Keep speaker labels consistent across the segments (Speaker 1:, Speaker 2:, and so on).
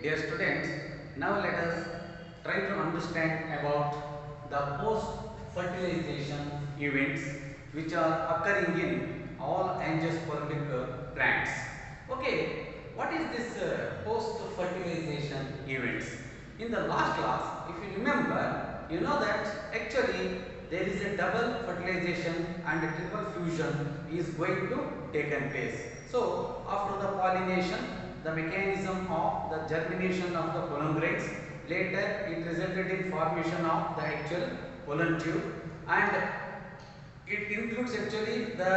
Speaker 1: Dear students, now let us try to understand about the post-fertilization events which are occurring in all angiospermic plants. Okay, what is this post-fertilization events? In the last class, if you remember, you know that actually there is a double fertilization and a triple fusion is going to take place. So, after the pollination, the mechanism of the germination of the pollen grains, later it resulted in formation of the actual pollen tube, and it includes actually the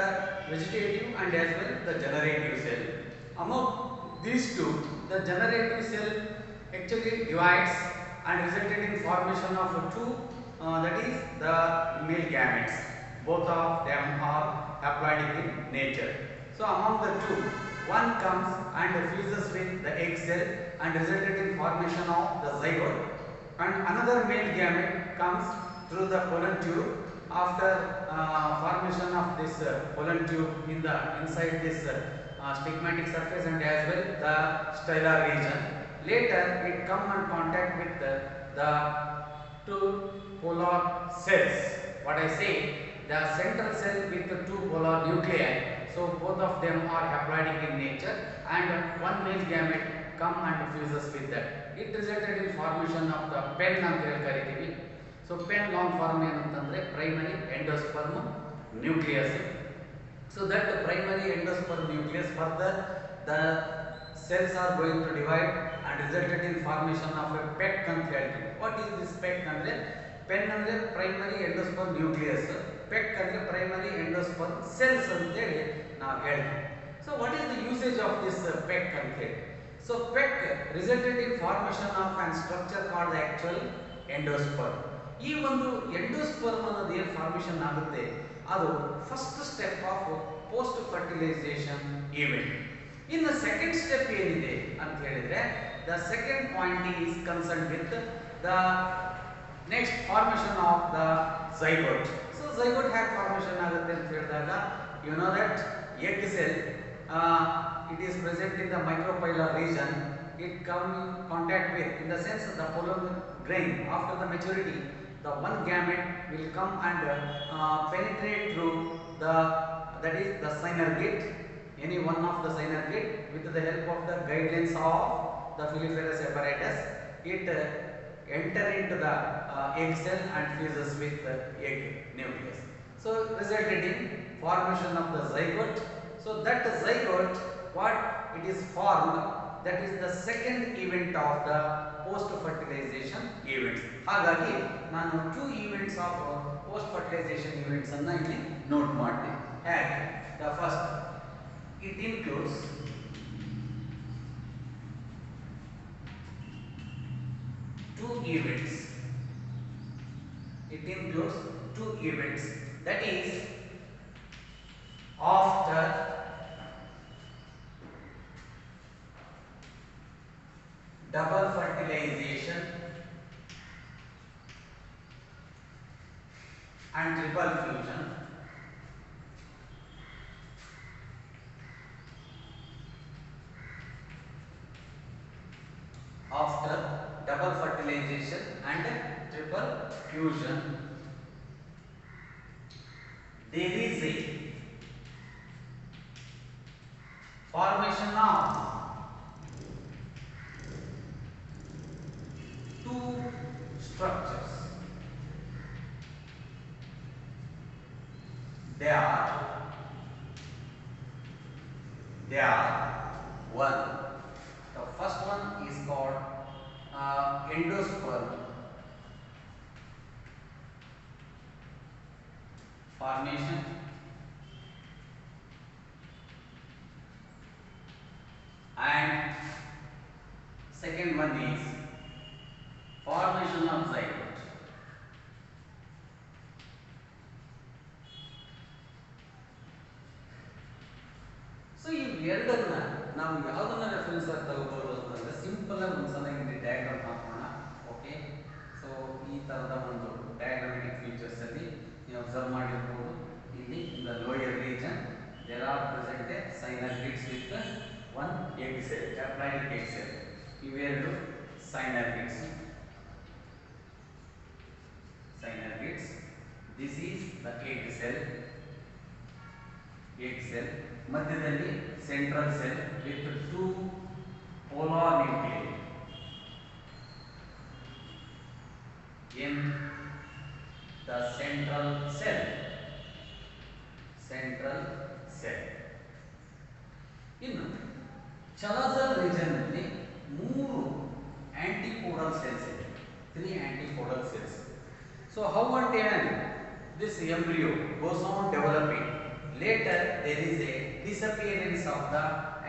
Speaker 1: vegetative and as well the generative cell. Among these two, the generative cell actually divides and resulted in formation of two, that is the male gametes. Both of them are haploidic in nature. So among the two, one comes and fuses with the egg cell and resulted in formation of the zygote, and another male gamete comes through the pollen tube after formation of this pollen tube in the inside this stigmatic surface and as well the stellar region. Later it come in contact with the two polar cells. What I say, the central cell with the two polar nuclei. So both of them are haploidic in nature, and one male gamete come and fuses with that. It resulted in formation of the pen ಅಂತ ಕರಿತೀವಿ. So pen long form ಏನಂತಂದ್ರೆ primary endosperm nucleus. So that primary endosperm nucleus further the cells are going to divide and resulted in formation of a peck ಅಂತ ಹೇಳ್ತೀವಿ. What is this peck ಅಂದ್ರೆ pen ಅಂದ್ರೆ primary endosperm nucleus, peck ಅಂದ್ರೆ primary endosperm cells ಅಂತ ಹೇಳಿ ನಾವು ಹೇಳ್ತೀವಿ. So what is the usage of this peck ಅಂತ ಹೇಳಿ? So peck resulted in formation of an structure called the actual endosperm. ಈ ಒಂದು ಎಂಡೋಸ್ಪರ್ಮ್ ಅನ್ನೋದು ಏನು ಫಾರ್ಮೇಷನ್ ಆಗುತ್ತೆ ಅದು first step of post fertilization event. ಇನ್ನು ಸೆಕೆಂಡ್ ಸ್ಟೆಪ್ ಏನಿದೆ ಅಂತ ಹೇಳಿದ್ರೆ the second point is concern with the next formation of the zygote. So zygote ಹೇಗೆ ಫಾರ್ಮೇಷನ್ ಆಗುತ್ತೆ ಅಂತ ಹೇಳಿದಾಗ you know that egg cell it is present in the micropylar region. It come in contact with, in the sense the pollen grain after the maturity, the one gamete will come and penetrate through the, that is the synergate, any one of the synergate with the help of the guidelines of the filiferous apparatus. It enter into the egg cell and fuses with the egg nucleus. So resulted in formation of the zygote. So that zygote, what it is formed, that is the second event of the post fertilization events. ಹಾಗಾಗಿ ನಾನು two events of post fertilization events ಅನ್ನು ಇಲ್ಲಿ note ಮಾಡ್ತೀನಿ. ಹೇಗೆ? The first, it includes two events. It includes two events, that is after double fertilization and triple fusion. After double fertilization and triple fusion, there is a formation of two structures. They are one. The first one is called endosperm formation, and second one is formation of zygote. So ಈ ಎರಡನ್ನ ನಾವು ಯಾವುದನ್ನ reference ಆಗಿ ತಗೋಬಹುದು ಅಂತಂದ್ರೆ simple ಆಗಿ ಒಂದು ಸಲ ಇಲ್ಲಿ ಡಯಾಗ್ರಾಮ್ ಹಾಕೋಣ. ಓಕೆ, ಸೊ ಈ ತರದ ಒಂದು ಡಯಾಗ್ರಾಮೆಟಿಕ್ ಫೀಚರ್ಸ್ ಅಲ್ಲಿ ನೀವು ಅಬ್ಸರ್ವ್ ಮಾಡಿರಬಹುದು. ಇಲ್ಲಿ in the lower region there are present synergids with one egg cell, haploidic egg cell. ಇವೆರಡು synergids. Synergids. This is the egg cell. Egg cell. ಮಧ್ಯದಲ್ಲಿ central cell with two polar nuclei. In the central cell. Central cell. ಇನ್ನು ಚಲಜಲ್ region ನಲ್ಲಿ ಮೂರು ಆಂಟಿಪೋಡಲ್ cells ಇದೆ. 3 antipodal cells. So how and when this embryo goes on developing, later there is a disappearance of the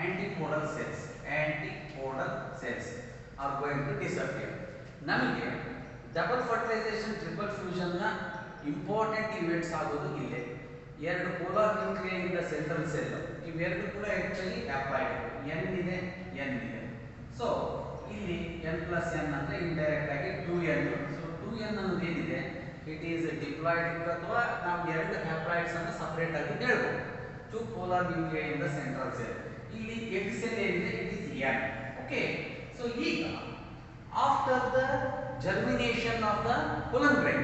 Speaker 1: antipodal cells. Antipodal cells are going to disappear. ನಮಗೆ double fertilisation triple fusion ನ important events ಆಗೋದು ಇಲ್ಲೇ. ಎರಡು polar nuclei ಇಂದ central cell ಇವೆರಡು ಕೂಡ actually haploid. n ಇದೆ, n ಇದೆ. ಸೊ ಇಲ್ಲಿ n+n ಅಂದ್ರೆ ಇಂಡೈರೆಕ್ಟ್ ಆಗಿ 2n. ಸೊ 2n ಅನ್ನೋದು ಏನಿದೆ, ಇಟ್ ಈಸ್ ಡಿಪ್ಲಾಯ್ಡ್ ಅಥವಾ ನಾವು ಎರಡು ಹ್ಯಾಪ್ಲಾಯ್ಡ್ಸ್ ಅನ್ನು ಸಪರೇಟ್ ಆಗಿ ಹೇಳ್ಬೋದು. 2 polar nuclei in the central cell. ಇಲ್ಲಿ egg cell ಏನಿದೆ, it is n. Okay. So ಈಗ after the germination of the pollen grain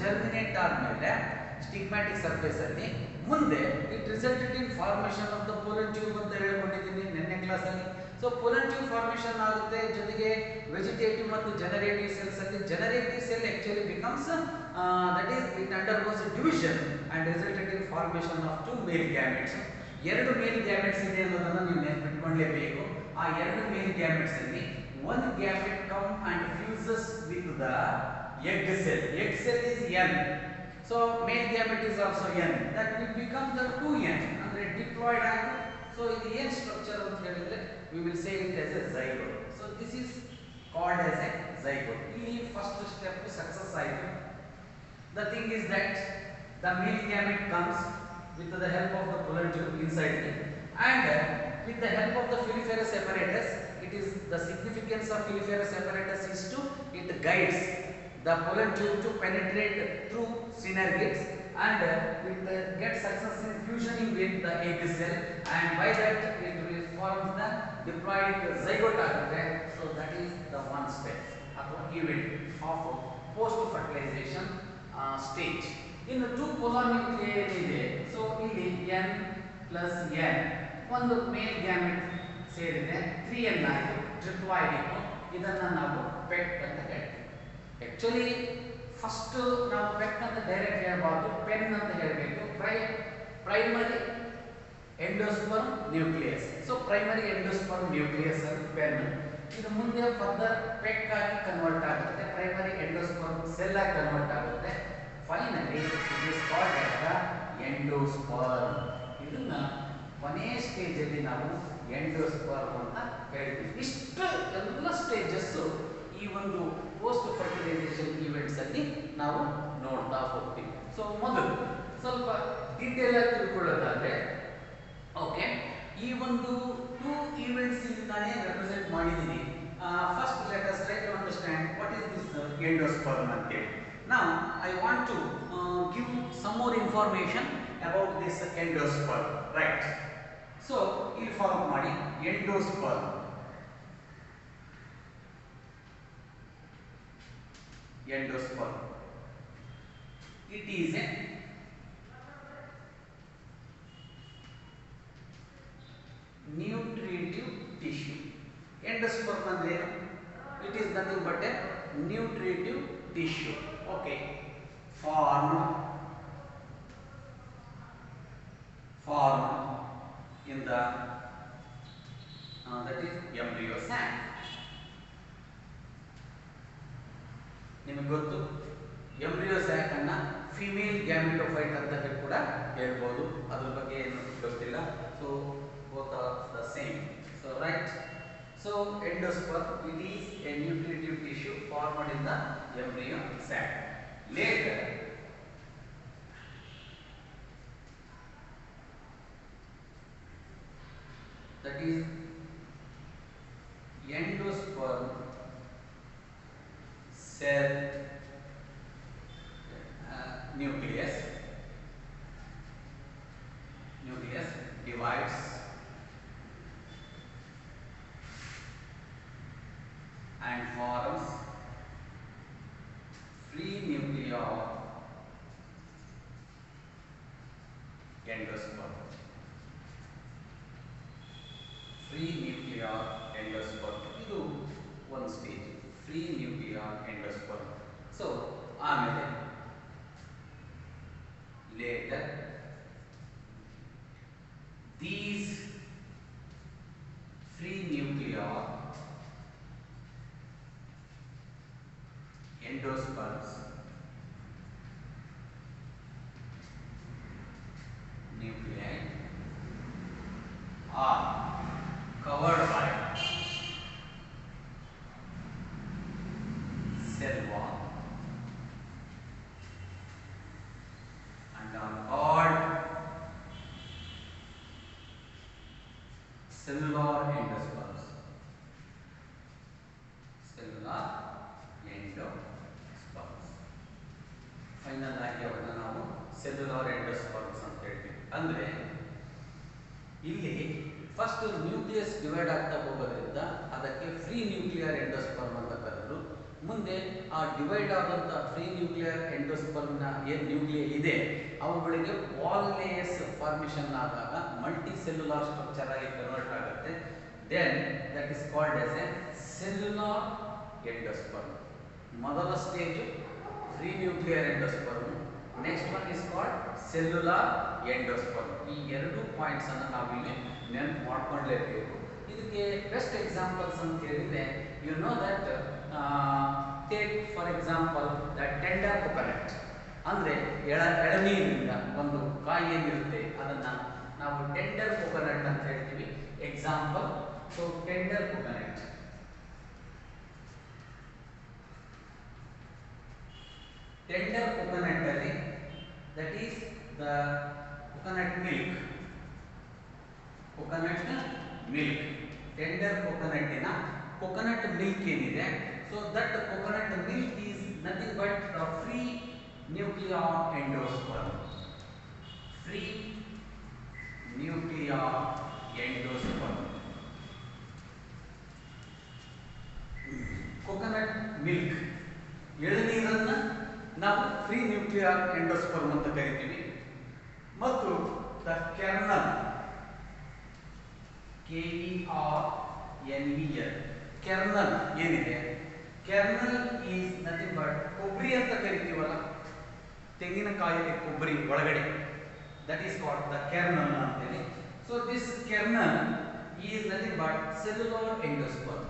Speaker 1: germinate ಆದ್ಮೇಲೆ ಸ್ಟಿಗ್ಮ್ಯಾಟಿಕ್ ಸರ್ಫೇಸ್ ಅಲ್ಲಿ ಮುಂದೆ it resulted in formation of the pollen tube ಅಂತ ಹೇಳ್ಕೊಂಡಿದ್ದೀನಿ ನೆನ್ನೆ ಕ್ಲಾಸ್ ಅಲ್ಲಿ. So pollen tube formation ಆಗುತ್ತೆ, ಜೊತೆಗೆ ವೆಜಿಟೇಟಿವ್ ಮತ್ತು ಜನರೇಟಿವ್ ಸೆಲ್ಸ್ ಅಲ್ಲಿ generative cell actually becomes that is it undergoes division and resulted in formation of 2 male gametes. ಎರಡು male gametes ಇದೆ ಅನ್ನೋದನ್ನ ನೀವು ನೆನಪಿಟ್ಕೊಳ್ಳೇಬೇಕು. ಆ ಎರಡು ಮೇಲ್ ಗ್ಯಾಮೆಟ್ಸ್ ಅಲ್ಲಿ one gamete come and fuses with the egg cell. Egg cell is n. So male gamete is also n. That will become the 2n andre diploid agg. So ಇದು ಏನು structure ಅಂತ ಹೇಳಿದ್ರೆ we will say it as a zygote. So this is called as a zygote. ಇಲ್ಲಿ first step success ಆಯಿತು. The thing is that the male gamete comes with the help of the pollen tube inside it, and with the help of the filiferous apparatus. It is the significance of filiferous apparatus is to it guides the pollen tube to penetrate through synergids, and it gets success in fusioning with the egg cell, and by that it will form the diploid zygote agute. So that is the one step ಅಥವಾ event of post fertilization stage. In the 2 polar nuclei ಇದೆ. So ಇಲ್ಲಿ n plus n ಒಂದು ಮೇಲ್ gamete ಸೇರಿದೆ, 3n ಆಯಿತು, triploid ಇತ್ತು. ಇದನ್ನ ನಾವು pet ಅಂತ ಹೇಳ್ತೀವಿ. ಆಕ್ಚುಲಿ ಫಸ್ಟ್ ನಾವು ಪೆಟ್ ಅಂತ ಡೈರೆಕ್ಟ್ ಹೇಳಬಾರ್ದು, ಪೆನ್ ಅಂತ ಹೇಳಬೇಕು. Primary endosperm nucleus. So primary endosperm nucleus ಅಂತ ಪೆನ್. ಇದು ಮುಂದೆ ಫರ್ದರ್ ಪೆಟ್ ಆಗಿ ಕನ್ವರ್ಟ್ ಆಗುತ್ತೆ, ಪ್ರೈಮರಿ ಎಂಡೋಸ್ಪರ್ಮ್ ಸೆಲ್ ಆಗಿ ಕನ್ವರ್ಟ್ ಆಗುತ್ತೆ. Finally it is called as the endosperm. ಇದನ್ನ ಕೊನೆಯ ಸ್ಟೇಜ್ ಅಲ್ಲಿ ನಾವು ಎಂಡೋಸ್ಪರ್ಮ್ ಅಂತ ಹೇಳ್ತೀವಿ. ಇಷ್ಟು ಎಲ್ಲ ಸ್ಟೇಜಸ್ ಈ ಒಂದು ಪೋಸ್ಟ್ ಫರ್ಟಿಲೈಸೇಷನ್ ಇವೆಂಟ್ಸ್ ಅಲ್ಲಿ ನಾವು ನೋಡ್ತಾ ಹೋಗ್ತೀವಿ. ಸೊ ಮೊದಲು ಸ್ವಲ್ಪ ಡೀಟೇಲ್ ಆಗಿ ತಿಳ್ಕೊಳ್ಳೋದಾದ್ರೆ, ಓಕೆ, ಈ ಒಂದು 2 ಈವೆಂಟ್ಸ್ ನಾನೇ ರೆಪ್ರೆಸೆಂಟ್ ಮಾಡಿದ್ದೀನಿ. First let us try to understand what is this endosperm ಅಂತ ಹೇಳಿ. Now I want to give some more information about this endosperm, right? So ಇಲ್ಲಿ ಫಾರ್ಮ್ ಮಾಡಿ endosperm. Endosperm, it is a nutritive tissue. Endosperm ಅಂದ್ರೆ ಏನು? It is nothing but a nutritive tissue. Okay, formed in the that is embryo sac. ನಿಮಗೆ ಗೊತ್ತು, embryo sac ಅನ್ನ female gametophyte ಅಂತ ಕೂಡ ಹೇಳ್ಬೋದು. ಅದ್ರ ಬಗ್ಗೆ ಏನು ಗೊತ್ತಿಲ್ಲ. So both are the same. So right. So endosperm, it is a nutritive tissue formed in the embryo sac. Later that is endosperm cell nucleus divides free nuclear endosperm. Free nuclear endosperm. ಇದು ಒಂದು stage. Free nuclear endosperm. So ಆಮೇಲೆ later these free nuclear endosperms nuclei are covered by cell wall and are called cellular endosperms. Cellular endosperms. Final ಆಗಿ ಅವನ್ನ ನಾವು cellular ಎಂಡೋಸ್ಪರ್ಮ್ಸ್ ಅಂತ ಹೇಳ್ತೀವಿ. ಅಂದ್ರೆ ಇಲ್ಲಿ ಫಸ್ಟ್ ನ್ಯೂಕ್ಲಿಯಸ್ ಡಿವೈಡ್ ಆಗ್ತಾ ಹೋಗೋದ್ರಿಂದ ಅದಕ್ಕೆ ಫ್ರೀ ನ್ಯೂಕ್ಲಿಯರ್ ಎಂಡೋಸ್ಪರ್ಮ್ ಅಂತ ಕರೆದ್ರು. ಮುಂದೆ ಆ ಡಿವೈಡ್ ಆದಂತ ಫ್ರೀ ನ್ಯೂಕ್ಲಿಯರ್ ಎಂಡೋಸ್ಪರ್ಮ್ ನ ಏನ್ ನ್ಯೂಕ್ಲಿಯಸ್ ಇದೆ ಅವುಗಳಿಗೆ ವಾಲ್ ಲೇಯರ್ಸ್ ಫಾರ್ಮೇಷನ್ ಆದಾಗ ಮಲ್ಟಿ ಸೆಲ್ಯುಲಾರ್ ಸ್ಟ್ರಕ್ಚರ್ ಆಗಿ ಕನ್ವರ್ಟ್ ಆಗುತ್ತೆ. Then that is called as a cellular endosperm. ಮೊದಲ stage free nuclear endosperm, next one is called cellular endosperm. ಈ ಎರಡು ಪಾಯಿಂಟ್ಸ್ ಅನ್ನು ನಾವಿಲ್ಲಿ ನೆನಪು ಮಾಡ್ಕೊಳ್ಳೇಬೇಕು. ಇದಕ್ಕೆ ಬೆಸ್ಟ್ ಎಕ್ಸಾಂಪಲ್ಸ್ ಅಂತ ಹೇಳಿದ್ರೆ you know that take for example the tender coconut. ಅಂದ್ರೆ ಎಳನೀರಿನಿಂದ ಒಂದು ಕಾಯಿ ಏನಿರುತ್ತೆ ಅದನ್ನ ನಾವು ಟೆಂಡರ್ ಕೊಕೊನಟ್ ಅಂತ ಹೇಳ್ತೀವಿ. Example, so tender coconut. Tender coconut ಅಲ್ಲಿ that is the coconut milk. Coconut milk, tender ಕೊಕೊನಟ್ಟಿನ ಕೊಕೊನಟ್ ಮಿಲ್ಕ್ ಏನಿದೆ, so that coconut milk is nothing but the free nuclear endosperm. Free nuclear endosperm. Coconut milk, ಎಳನೀರನ್ನ ನಾವು free nuclear endosperm ಅಂತ ಕರಿತೀವಿ. ಮತ್ತು the kernel, KERNEL, kernel ಏನಿದೆ, kernel is nothing but ಕೊಬ್ಬರಿ ಅಂತ ಕರಿತೀವಲ್ಲ, ತೆಂಗಿನಕಾಯಿಯ ಕೊಬ್ಬರಿ ಒಳಗಡೆ, that is called the kernel ಅಂತೇಳಿ. So this kernel is nothing but cellular endosperm.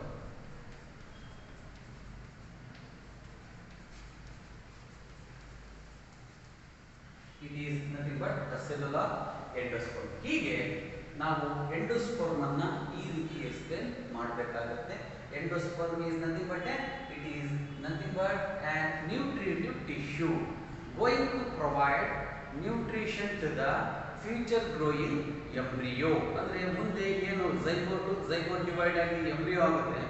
Speaker 1: It is nothing but the cellular endosperm. ಹೀಗೆ ನಾವು ಎಂಡೋಸ್ಪರ್ಮ್ ಅನ್ನ ಈ ರೀತಿ ಎಕ್ಸ್ಪ್ಲೇನ್ ಮಾಡಬೇಕಾಗುತ್ತೆ. Endosperm is nothing but it is nothing but a nutritive tissue going to provide nutrition to the future growing embryo. ಅಂದ್ರೆ ಮುಂದೆ ಏನು zygote divide ಆಗಿ ಎಂಬ್ರಿಯೋ ಆಗುತ್ತೆ,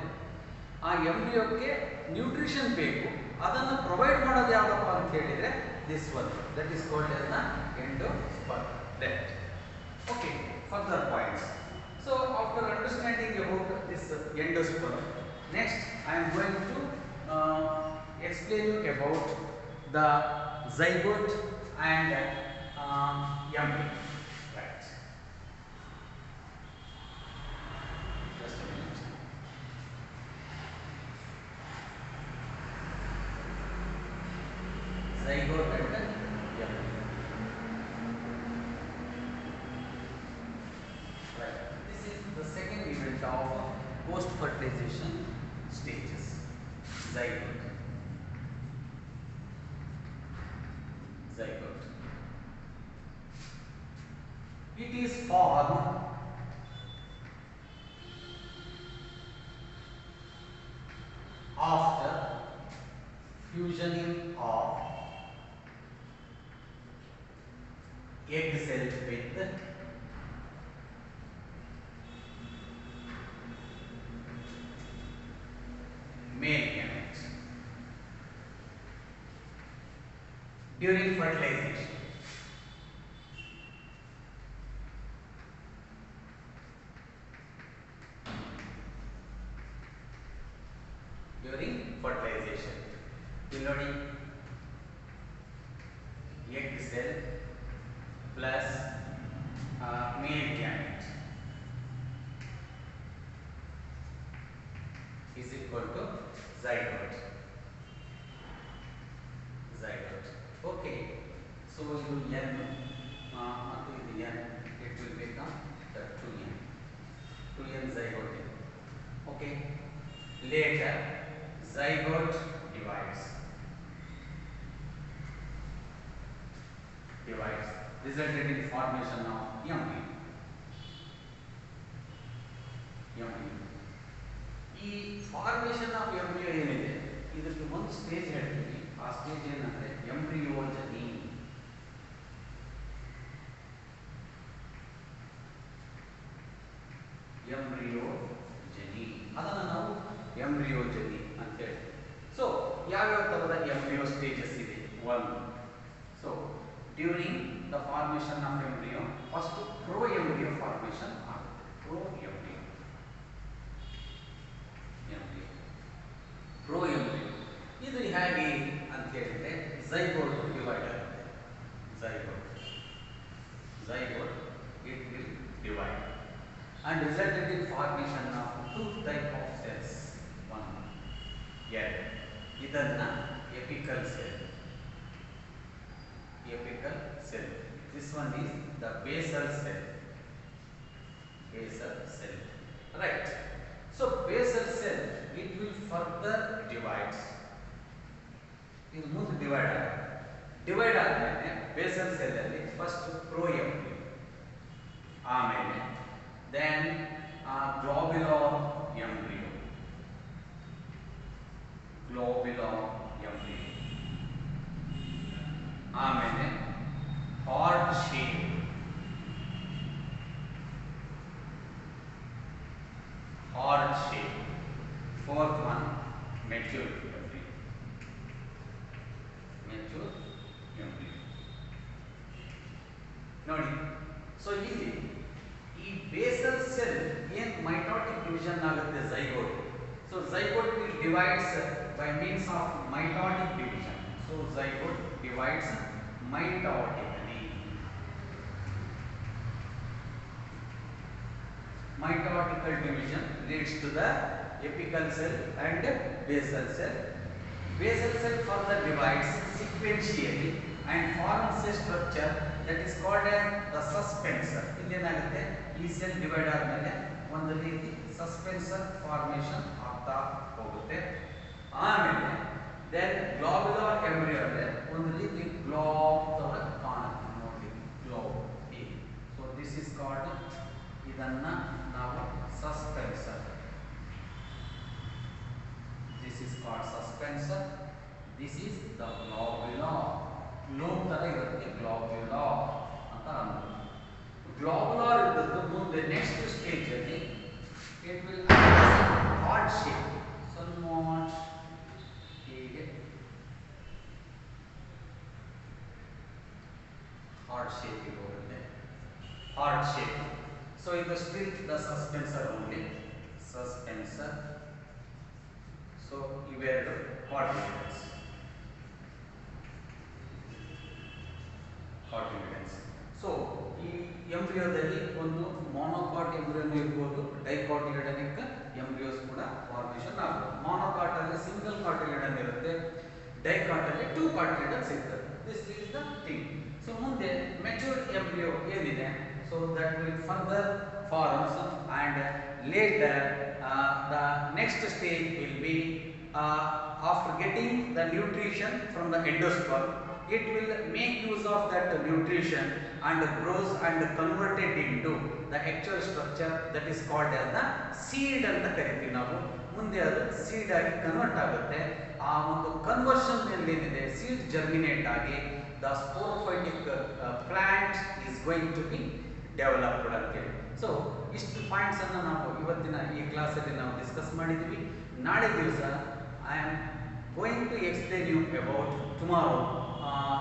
Speaker 1: ಆ ಎಂಬ್ರಿಯೋಕ್ಕೆ ನ್ಯೂಟ್ರಿಷನ್ ಬೇಕು, ಅದನ್ನು ಪ್ರೊವೈಡ್ ಮಾಡೋದು ಯಾವುದಪ್ಪ ಅಂತ ಹೇಳಿದ್ರೆ this one, that is called as the endosperm. That okay, further points. So after understanding about this endosperm, next I am going to explain you about the zygote and embryo. Right, just a minute. Zygote and embryo. Right, this is the second event of post fertilization stages. Zygote. It is formed after fusioning of egg cell with male gamete during fertilization. During fertilization, you know, cell plus male gamete is equal to zygote. Zygote. Okay. So ಇದು n ಮತ್ತು ಇದು n, it will become the 2n. 2n zygote. Okay. Later zygote divides, resulted in formation of embryo. ಈ formation of embryo ಏನಿದೆ, ಇದಕ್ಕೆ ಒಂದು stage ಹೇಳ್ತೀವಿ. ಆ stage ಏನಂದ್ರೆ ಎಂಬ್ರಿಯೋಜನಿ. ಅದನ್ನು ನಾವು ಎಂಬ್ರಿಯೋಜನಿ ಅಂತ ಹೇಳ್ತೀವಿ. ಸೊ ಯಾವ್ಯಾವ ತರದ ಎಂಬ್ರಿಯೋ ಸ್ಟೇಜಸ್ ಇದೆ? One, so during the formation of embryo first pro embryo formation ಆಗುತ್ತೆ. ಪ್ರೋ ಎಂಬ್ರಿಯೋ ಇದು ಹೇಗೆ ಅಂತ ಹೇಳಿದ್ರೆ zygote ಡಿವೈಡ್ ಆಗುತ್ತೆ. zygote it will divide and resulted in formation of two type of cells. One, ಇದನ್ನ apical cell. This one is the basal cell. Right. So basal cell it will further divides. ಇದು ಮುಂದೆ divide ಆದ್ಮೇಲೆ basal cell ಅಲ್ಲಿ first pro embryo, ಆಮೇಲೆ then globular embryo, ಆಮೇಲೆ heart shape, fourth one mature embryo. ನೋಡಿ, so ಇಲ್ಲಿ ಈ basal cell ಏನ್ ಮೈಟೋಟಿಕ್ ಡಿವಿಷನ್ ಆಗುತ್ತೆ zygote. So zygote will divides by means of mitotic division. So zygote divides mitotically. Mitotical division leads to the apical cell and basal cell. Basal cell further divides sequentially and forms a structure that is called as the suspensor. ಇಲ್ಲೇನಾಗುತ್ತೆ, ಈ cell divide ಆದ್ಮೇಲೆ ಒಂದು ರೀತಿ ಸಸ್ಪೆನ್ಸರ್ formation ಆಗ್ತಾ ಹೋಗುತ್ತೆ. ಆಮೇಲೆ then globular embryo ಅಂದ್ರೆ ಒಂದು ರೀತಿ ಗ್ಲೋಬ್ ತರ ಕಾಣುತ್ತೆ ನೋಡಿ, globe. So this is called, ಇದನ್ನ ನಾವು ಸಸ್ಪೆನ್ಸರ್. This is called suspensor. This is the globule. Globe ತರ ಇರುತ್ತೆ, globule ಅಂತ ಅಂದ್ರು. Globular ಇದ್ದದ್ದು ಮುಂದೆ ನೆಕ್ಸ್ಟ್ ಸ್ಟೇಜ್ ಅಲ್ಲಿ it will heart shape. somewhat ಹೀಗೆ heart shape ಹೋಗುತ್ತೆ. heart shape. So ಇದು still the suspensor only. Suspensor. So ಇವೆರಡು ಕಾರ್ಟಿಲಿಡನ್ಸ್. ಸೊ ಈ ಎಂಬ್ರಿಯೋದಲ್ಲಿ ಒಂದು ಮೊನೊಕಾಟ್ ಎಂಬ್ರಿಯೋನು ಇರ್ಬೋದು, ಡೈಕಾಟಿಲಿಡನಿಕ್ ಎಂಬ್ರಿಯೋಸ್ ಕೂಡ ಫಾರ್ಮೇಷನ್ ಆಗುತ್ತೆ. ಮೊನೊಕಾಟ್ ಅಲ್ಲಿ ಸಿಂಗಲ್ ಕಾರ್ಟಿಲಿಡನ್ ಇರುತ್ತೆ, ಡೈಕಾಟ್ ಅಲ್ಲಿ 2 ಕಾರ್ಟಿಲಿಡನ್ಸ್ ಇರ್ತದೆ. This is the thing. So ಮುಂದೆ ಮೆಚೂರ್ ಎಂಬ್ರಿಯೋ ಏನಿದೆ, so that will further forms and later the next stage will be after getting the nutrition from the endosperm, it will make use of that nutrition and grows and converted into the actual structure that is called as the seed ಅಂತ ಕರಿತೀವಿ ನಾವು. ಮುಂದೆ ಅದು seed ಆಗಿ convert ಆಗುತ್ತೆ. ಆ ಒಂದು conversion ಏನಿದೆ, ಸೀಡ್ ಜರ್ಮಿನೇಟ್ ಆಗಿ the sporophytic plant is going to be developed ಅಂತೇಳಿ. ಸೊ ಇಷ್ಟು ಪಾಯಿಂಟ್ಸ್ ಅನ್ನು ನಾವು ಇವತ್ತಿನ ಈ ಕ್ಲಾಸಲ್ಲಿ ನಾವು ಡಿಸ್ಕಸ್ ಮಾಡಿದ್ದೀವಿ. ನಾಳೆ ದಿವಸ I am going to explain you about tomorrow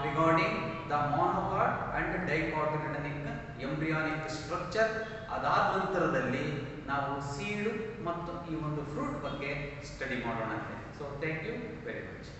Speaker 1: regarding the monocot and dicotyledonic embryonic structure. ಅದಾದ ನಂತರದಲ್ಲಿ ನಾವು ಸೀಡು ಮತ್ತು ಈ ಒಂದು ಫ್ರೂಟ್ ಬಗ್ಗೆ ಸ್ಟಡಿ ಮಾಡೋಣ. So thank you very much.